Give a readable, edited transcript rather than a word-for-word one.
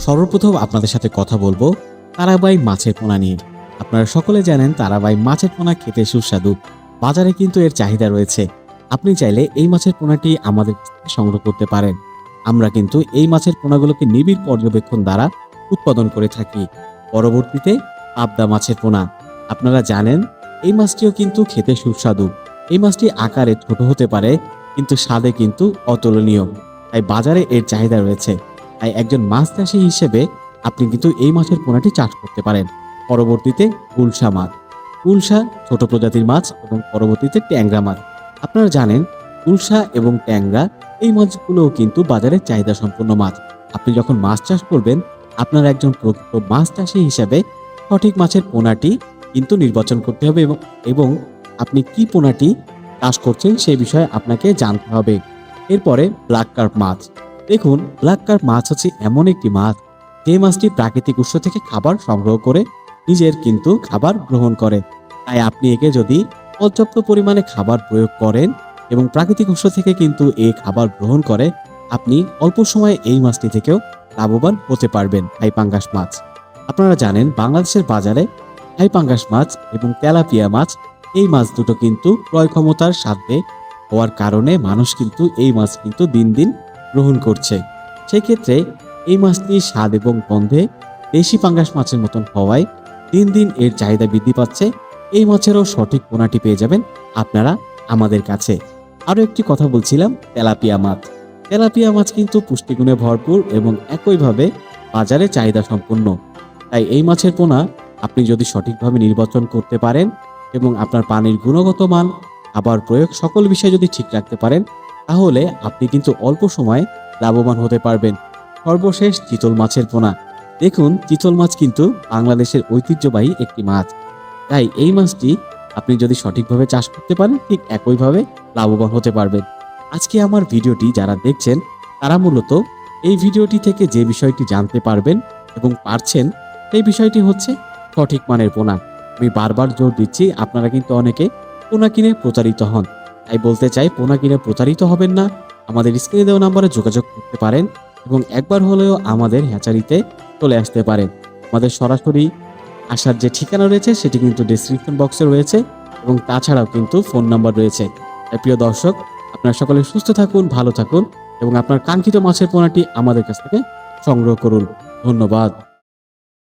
সর্বপ্রথম আপনাদের সাথে কথা বলবো তারাবাই মাছের পোনা নিয়ে। আপনারা সকলে জানেন তারাবাই মাছের পোনা খেতে সুস্বাদু। বাজারে কিন্তু এর চাহিদা রয়েছে। আপনি চাইলে এই মাছের পোনাটি আমাদের কাছ থেকে সংগ্রহ করতে পারেন। আমরা কিন্তু এই মাছের পোনাগুলোকে নিবিড় পর্যবেক্ষণ দ্বারা উৎপাদন করে থাকি। পরবর্তীতে পাবদা মাছের পোনা। আপনারা জানেন এই মাছটিও কিন্তু খেতে সুস্বাদু। এই মাছটি আকারে ছোট হতে পারে কিন্তু স্বাদে কিন্তু অতুলনীয়। তাই বাজারে এর চাহিদা রয়েছে। তাই একজন মাছ চাষী হিসেবে আপনি কিন্তু এই মাছের পোনাটি চাষ করতে পারেন। পরবর্তীতে গুলশা মাছ। গুলশা ছোট প্রজাতির মাছ এবং পরবর্তীতে ট্যাংরা মাছ। আপনারা জানেন গুলশা এবং ট্যাংরা এই মাছগুলোও কিন্তু বাজারে চাহিদা সম্পন্ন মাছ। আপনি যখন মাছ চাষ করবেন আপনার একজন প্রকৃত মাছ চাষী হিসেবে সঠিক মাছের পোনাটি কিন্তু নির্বাচন করতে হবে এবং আপনি কি পোনাটি চাষ করছেন সেই বিষয়ে আপনাকে জানতে হবে। এরপরে ব্ল্যাক কার্প মাছ। দেখুন, ব্ল্যাক কার্প মাছ হচ্ছে এমন একটি মাছ যে মাছটি প্রাকৃতিক উৎস থেকে খাবার সংগ্রহ করে নিজের কিন্তু খাবার গ্রহণ করে। তাই আপনি একে যদি পর্যাপ্ত পরিমাণে খাবার প্রয়োগ করেন এবং প্রাকৃতিক উৎস থেকে কিন্তু এই খাবার গ্রহণ করে, আপনি অল্প সময়ে এই মাছটি থেকেও লাভবান হতে পারবেন। থাই পাঙ্গাস মাছ। আপনারা জানেন বাংলাদেশের বাজারে থাই পাঙ্গাস মাছ এবং তেলাপিয়া মাছ এই মাছ দুটো কিন্তু ক্রয় ক্ষমতার সাথে হওয়ার কারণে মানুষ কিন্তু এই মাছ কিন্তু দিন দিন গ্রহণ করছে। সেক্ষেত্রে এই মাছটির স্বাদ এবং গন্ধে দেশি পাঙ্গাস মাছের মতন হওয়ায় দিন দিন এর চাহিদা বৃদ্ধি পাচ্ছে। এই মাছেরও সঠিক পোনাটি পেয়ে যাবেন আপনারা আমাদের কাছে। আরও একটি কথা বলছিলাম তেলাপিয়া মাছ। তেলাপিয়া মাছ কিন্তু পুষ্টিগুণে ভরপুর এবং একইভাবে বাজারে চাহিদা সম্পন্ন। তাই এই মাছের পোনা আপনি যদি সঠিকভাবে নির্বাচন করতে পারেন এবং আপনার পানির গুণগত মান, খাবার প্রয়োগ সকল বিষয় যদি ঠিক রাখতে পারেন, তাহলে আপনি কিন্তু অল্প সময়ে লাভবান হতে পারবেন। সর্বশেষ চিতল মাছের পোনা। দেখুন, চিতল মাছ কিন্তু বাংলাদেশের ঐতিহ্যবাহী একটি মাছ। তাই এই মাছটি আপনি যদি সঠিকভাবে চাষ করতে পারেন ঠিক একইভাবে লাভবান হতে পারবেন। আজকে আমার ভিডিওটি যারা দেখছেন তারা মূলত এই ভিডিওটি থেকে যে বিষয়টি জানতে পারবেন এবং পারছেন সেই বিষয়টি হচ্ছে সঠিক মানের পোনা। আমি বারবার জোর দিচ্ছি, আপনারা কিন্তু অনেকে পোনা কিনে প্রতারিত হন। তাই বলতে চাই, পোনা কিনে প্রতারিত হবেন না। আমাদের স্ক্রিনে দেওয়া নম্বরে যোগাযোগ করতে পারেন এবং একবার হলেও আমাদের হ্যাচারিতে চলে আসতে পারেন। আমাদের সরাসরি আসার যে ঠিকানা রয়েছে সেটি কিন্তু ডেসক্রিপশন বক্সে রয়েছে এবং তাছাড়াও কিন্তু ফোন নাম্বার রয়েছে। তাই প্রিয় দর্শক, আপনারা সকলে সুস্থ থাকুন, ভালো থাকুন এবং আপনার কাঙ্ক্ষিত মাছের পোনাটি আমাদের কাছ থেকে সংগ্রহ করুন। ধন্যবাদ।